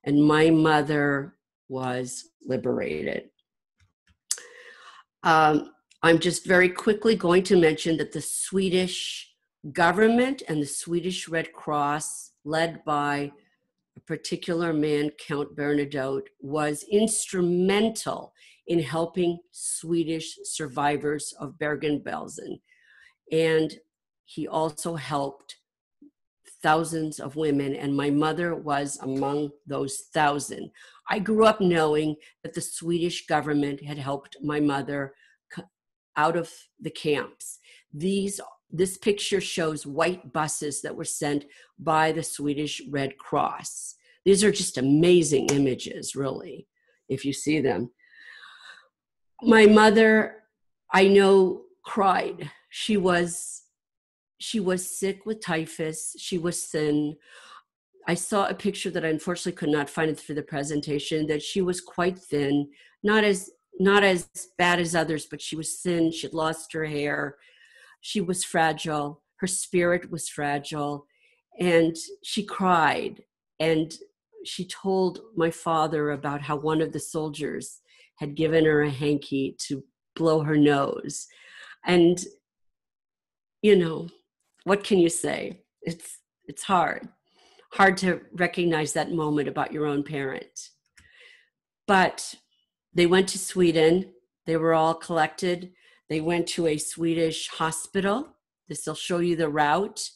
and my mother was liberated. I'm just very quickly going to mention that the Swedish government and the Swedish Red Cross, led by a particular man, Count Bernadotte, was instrumental in helping Swedish survivors of Bergen-Belsen. And he also helped thousands of women, and my mother was among those 1,000. I grew up knowing that the Swedish government had helped my mother out of the camps. This picture shows white buses that were sent by the Swedish Red Cross. These are just amazing images, really, if you see them. My mother, I know, cried. She was sick with typhus. She was thin. I saw a picture that I unfortunately could not find for the presentation, that she was quite thin, not as bad as others, but she was thin. She had lost her hair. She was fragile. Her spirit was fragile. And she cried. And she told my father about how one of the soldiers had given her a hanky to blow her nose. And, you know, what can you say? It's hard to recognize that moment about your own parent. But they went to Sweden. They were all collected. They went to a Swedish hospital. This will show you the route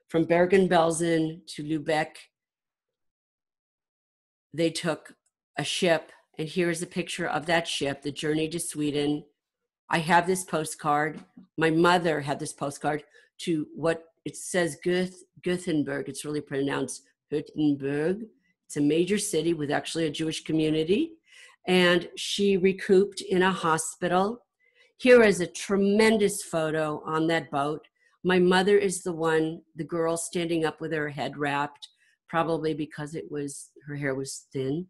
from Bergen-Belsen to Lübeck. They took a ship, and here's a picture of that ship, the journey to Sweden. I have this postcard. My mother had this postcard to what it says, Gothenburg. It's really pronounced Gothenburg. It's a major city with actually a Jewish community. And she recouped in a hospital. Here is a tremendous photo on that boat. My mother is the girl standing up with her head wrapped, probably because her hair was thin.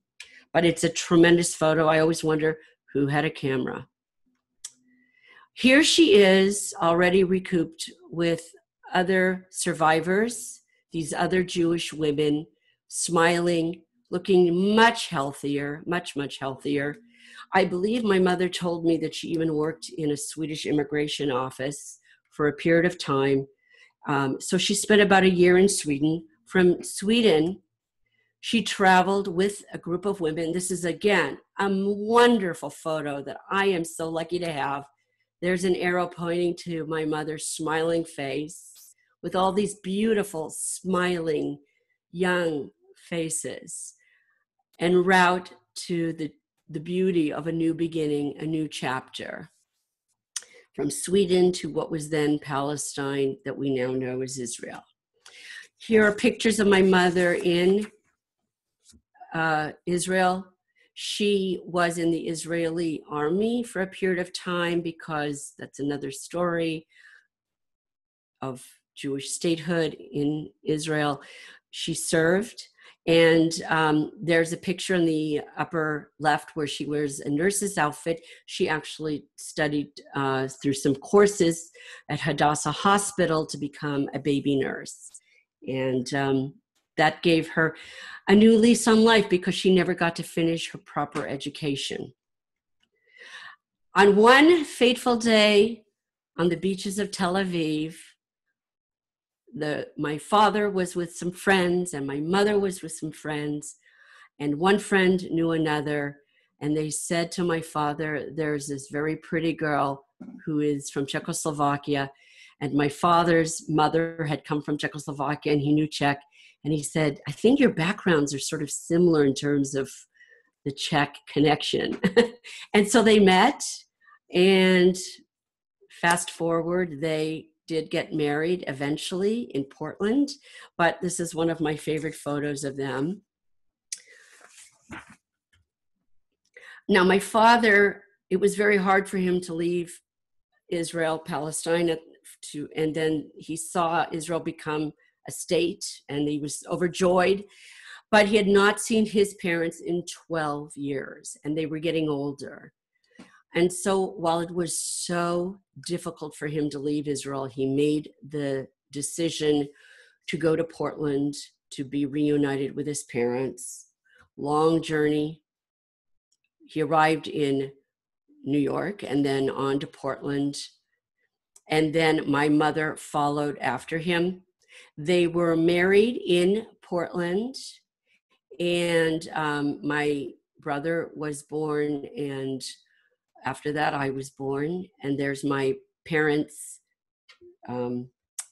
But it's a tremendous photo. I always wonder who had a camera. Here she is, already recouped with other survivors, these other Jewish women, smiling, looking much healthier, much healthier. I believe my mother told me that she even worked in a Swedish immigration office for a period of time. So she spent about a year in Sweden. From Sweden, she traveled with a group of women. This is, again, a wonderful photo that I am so lucky to have. There's an arrow pointing to my mother's smiling face with all these beautiful, smiling, young faces, en route to the beauty of a new beginning, a new chapter. From Sweden to what was then Palestine, that we now know as Israel. Here are pictures of my mother in Israel. She was in the Israeli army for a period of time, because that's another story of Jewish statehood in Israel. She served, and there's a picture in the upper left where she wears a nurse's outfit. She actually studied through some courses at Hadassah Hospital to become a baby nurse. And that gave her a new lease on life, because she never got to finish her proper education. On one fateful day, on the beaches of Tel Aviv. My father was with some friends and my mother was with some friends, and one friend knew another, and they said to my father, there's this very pretty girl who is from Czechoslovakia, and my father's mother had come from Czechoslovakia and he knew Czech, and he said, I think your backgrounds are sort of similar in terms of the Czech connection. And so they met, and fast forward, they did get married eventually in Portland, but this is one of my favorite photos of them. Now, my father, it was very hard for him to leave Israel, Palestine, and then he saw Israel become a state, and he was overjoyed, but he had not seen his parents in 12 years, and they were getting older. And so while it was so difficult for him to leave Israel, he made the decision to go to Portland to be reunited with his parents. Long journey. He arrived in New York and then on to Portland. And then my mother followed after him. They were married in Portland, and my brother was born, and after that, I was born, and there's my parents'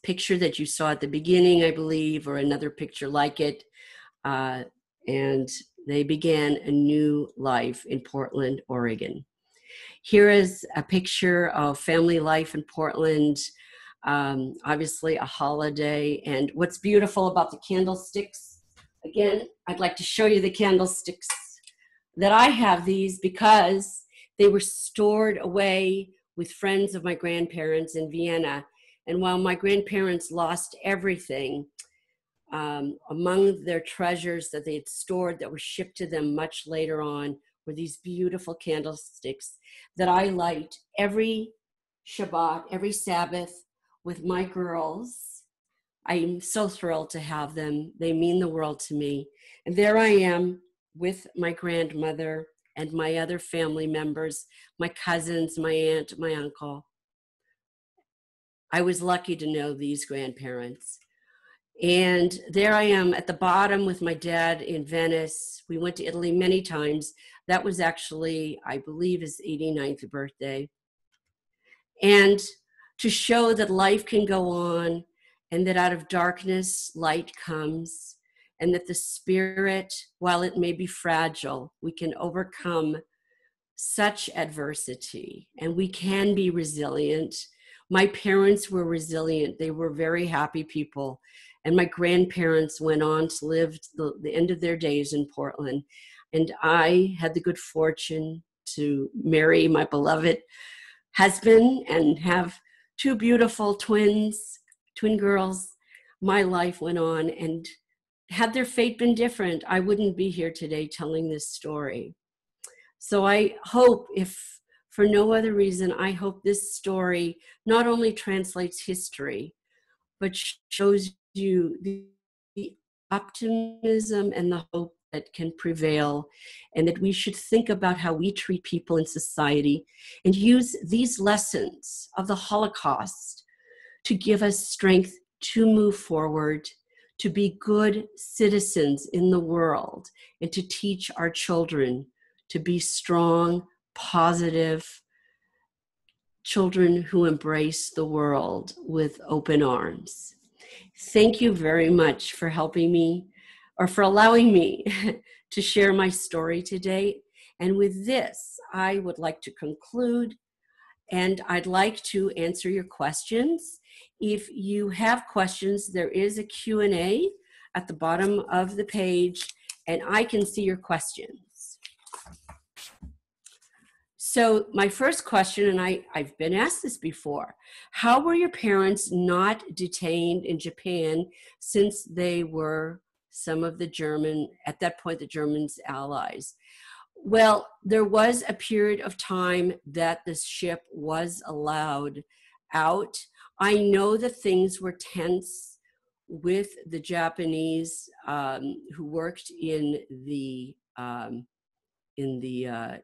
picture that you saw at the beginning, I believe, or another picture like it. And they began a new life in Portland, Oregon. Here is a picture of family life in Portland, obviously a holiday. And what's beautiful about the candlesticks, again, I'd like to show you the candlesticks that I have these because they were stored away with friends of my grandparents in Vienna. And while my grandparents lost everything, among their treasures that they had stored that were shipped to them much later on were these beautiful candlesticks that I light every Shabbat, every Sabbath with my girls. I'm so thrilled to have them. They mean the world to me. And there I am with my grandmother and my other family members, my cousins, my aunt, my uncle. I was lucky to know these grandparents. And there I am at the bottom with my dad in Venice. We went to Italy many times. That was actually, I believe, his 89th birthday. And to show that life can go on, and that out of darkness, light comes, and that the spirit, while it may be fragile, we can overcome such adversity, and we can be resilient. My parents were resilient. They were very happy people. And my grandparents went on to live the end of their days in Portland. And I had the good fortune to marry my beloved husband and have two beautiful twin girls. My life went on, and had their fate been different, I wouldn't be here today telling this story. So I hope, if for no other reason, I hope this story not only translates history, but shows you the optimism and the hope that can prevail, and that we should think about how we treat people in society and use these lessons of the Holocaust to give us strength to move forward, to be good citizens in the world, and to teach our children to be strong, positive children who embrace the world with open arms. Thank you very much for helping me, or for allowing me to share my story today. And with this, I would like to conclude, and I'd like to answer your questions. If you have questions, there is a Q&A at the bottom of the page, and I can see your questions. So my first question, and I've been asked this before, how were your parents not detained in Japan, since they were some of the German, at that point, the Germans' allies? Well, there was a period of time that this ship was allowed out. I know that things were tense with the Japanese who worked in the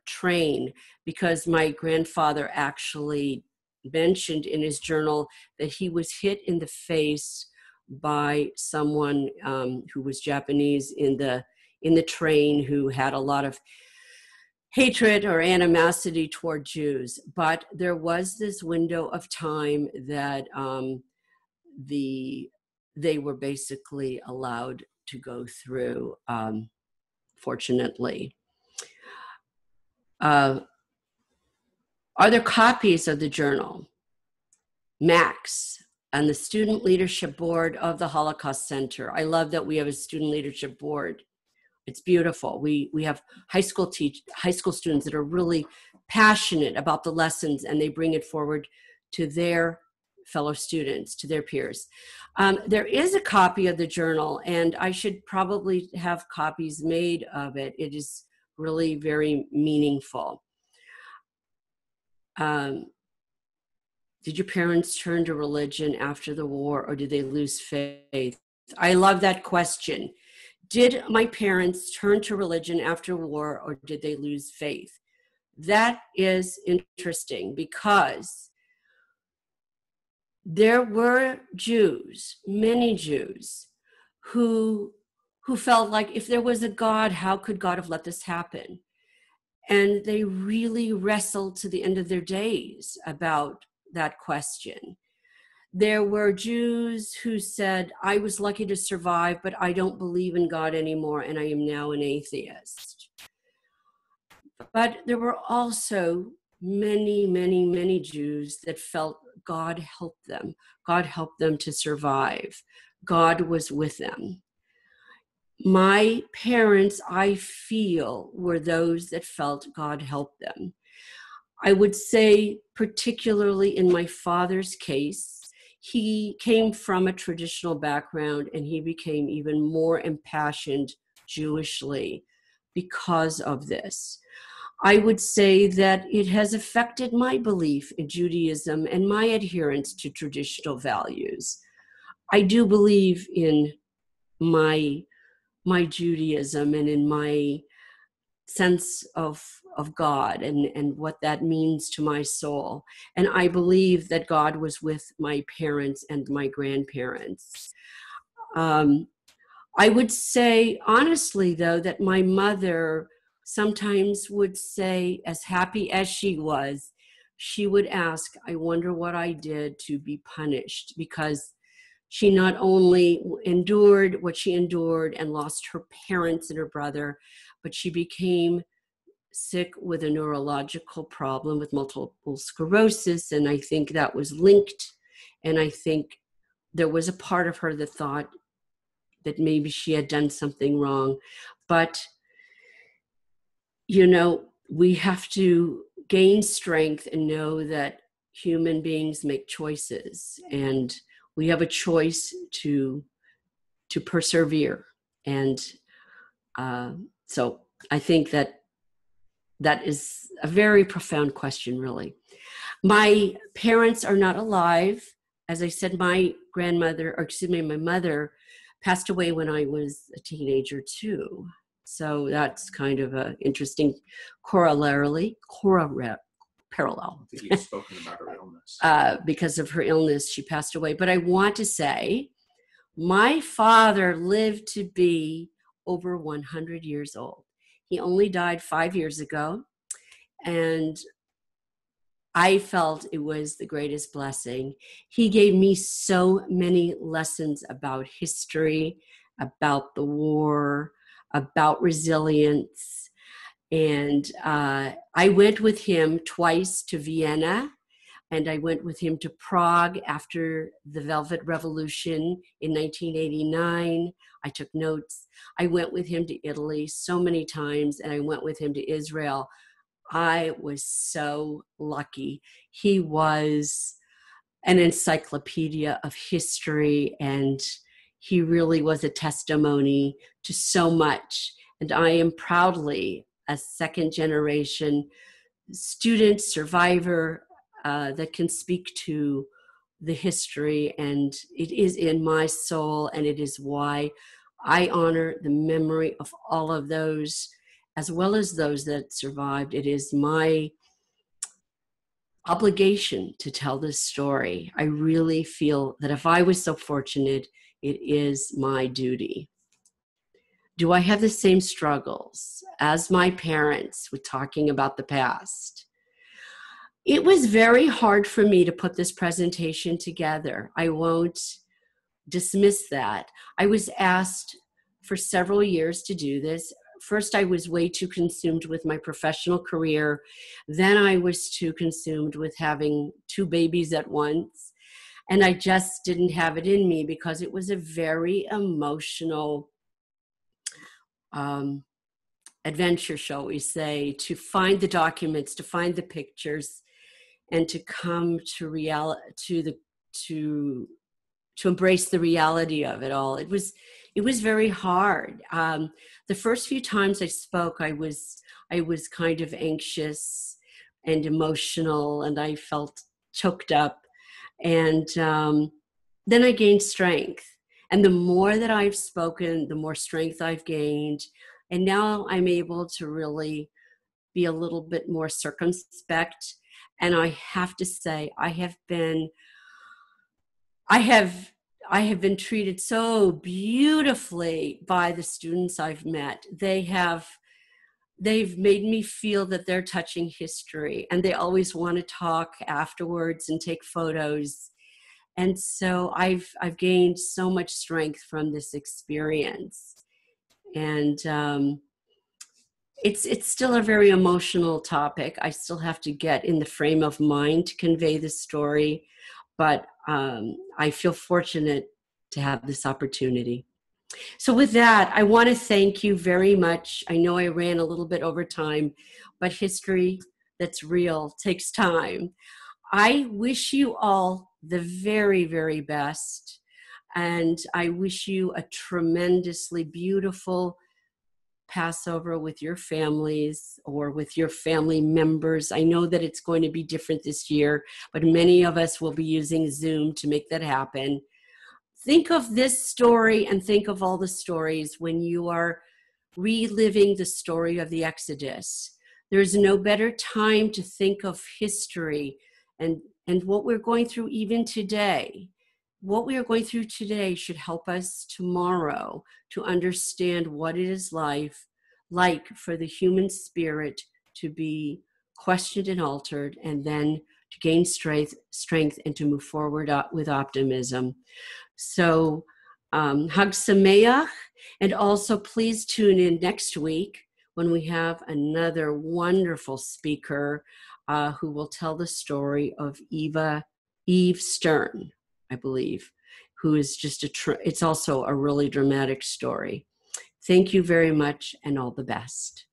train, because my grandfather actually mentioned in his journal that he was hit in the face by someone who was Japanese in the train, who had a lot of hatred or animosity toward Jews. But there was this window of time that they were basically allowed to go through, fortunately. Are there copies of the journal? Max, and the Student Leadership Board of the Holocaust Center. I love that we have a Student Leadership Board. It's beautiful. We have high school students that are really passionate about the lessons, and they bring it forward to their fellow students, to their peers. There is a copy of the journal, and I should probably have copies made of it. It is really very meaningful. Did your parents turn to religion after the war, or did they lose faith? I love that question. Did my parents turn to religion after war, or did they lose faith? That is interesting, because there were Jews, many Jews, who felt like, if there was a God, how could God have let this happen? And they really wrestled to the end of their days about that question. There were Jews who said, I was lucky to survive, but I don't believe in God anymore, and I am now an atheist. But there were also many, many, many Jews that felt God helped them. God helped them to survive. God was with them. My parents, I feel, were those that felt God helped them. I would say, particularly in my father's case, he came from a traditional background, and he became even more impassioned Jewishly because of this. I would say that it has affected my belief in Judaism and my adherence to traditional values. I do believe in my Judaism and in my sense of God and what that means to my soul. And I believe that God was with my parents and my grandparents. I would say, honestly, though, that my mother sometimes would say, as happy as she was, she would ask, I wonder what I did to be punished, because she not only endured what she endured and lost her parents and her brother, but she became sick with a neurological problem with multiple sclerosis. And I think that was linked. And I think there was a part of her that thought that maybe she had done something wrong. But, you know, we have to gain strength and know that human beings make choices, and we have a choice to persevere. And so I think that is a very profound question, really. My parents are not alive. As I said, my mother passed away when I was a teenager too. So that's kind of an interesting parallel. I think you've spoken about her illness. Because of her illness, she passed away. But I want to say, my father lived to be over 100 years old. He only died 5 years ago, and I felt it was the greatest blessing. He gave me so many lessons about history, about the war, about resilience. And I went with him twice to Vienna, and I went with him to Prague after the Velvet Revolution in 1989. I took notes. I went with him to Italy so many times, and I went with him to Israel. I was so lucky. He was an encyclopedia of history, and he really was a testimony to so much. And I am proudly a second generation student survivor that can speak to the history, and it is in my soul, and it is why I honor the memory of all of those, as well as those that survived. It is obligation to tell this story. I really feel that if I was so fortunate, it is my duty. Do I have the same struggles as my parents with talking about the past? It was very hard for me to put this presentation together. I won't dismiss that. I was asked for several years to do this. First, I was way too consumed with my professional career. Then I was too consumed with having 2 babies at once. And I just didn't have it in me because it was a very emotional adventure, shall we say, to find the documents, to find the pictures, and to come to reality, to embrace the reality of it all. It was very hard. The first few times I spoke, I was kind of anxious and emotional, and I felt choked up. And then I gained strength. And the more that I've spoken, the more strength I've gained. And now I'm able to really be a little bit more circumspect. And I have to say, I have been treated so beautifully by the students I've met. They've made me feel that they're touching history, and they always want to talk afterwards and take photos. And so I've gained so much strength from this experience. And it's still a very emotional topic. I still have to get in the frame of mind to convey the story, but I feel fortunate to have this opportunity. So with that, I want to thank you very much. I know I ran a little bit over time, but history that's real takes time. I wish you all the very, very best. And I wish you a tremendously beautiful Passover with your families or with your family members. I know that it's going to be different this year, but many of us will be using Zoom to make that happen. Think of this story and think of all the stories when you are reliving the story of the Exodus. There's no better time to think of history and what we're going through even today. What we are going through today should help us tomorrow to understand what it is like for the human spirit to be questioned and altered, and then to gain strength and to move forward with optimism. So Hag Sameach, and also please tune in next week when we have another wonderful speaker who will tell the story of Eve Stern, I believe, who is just it's also a really dramatic story. Thank you very much, and all the best.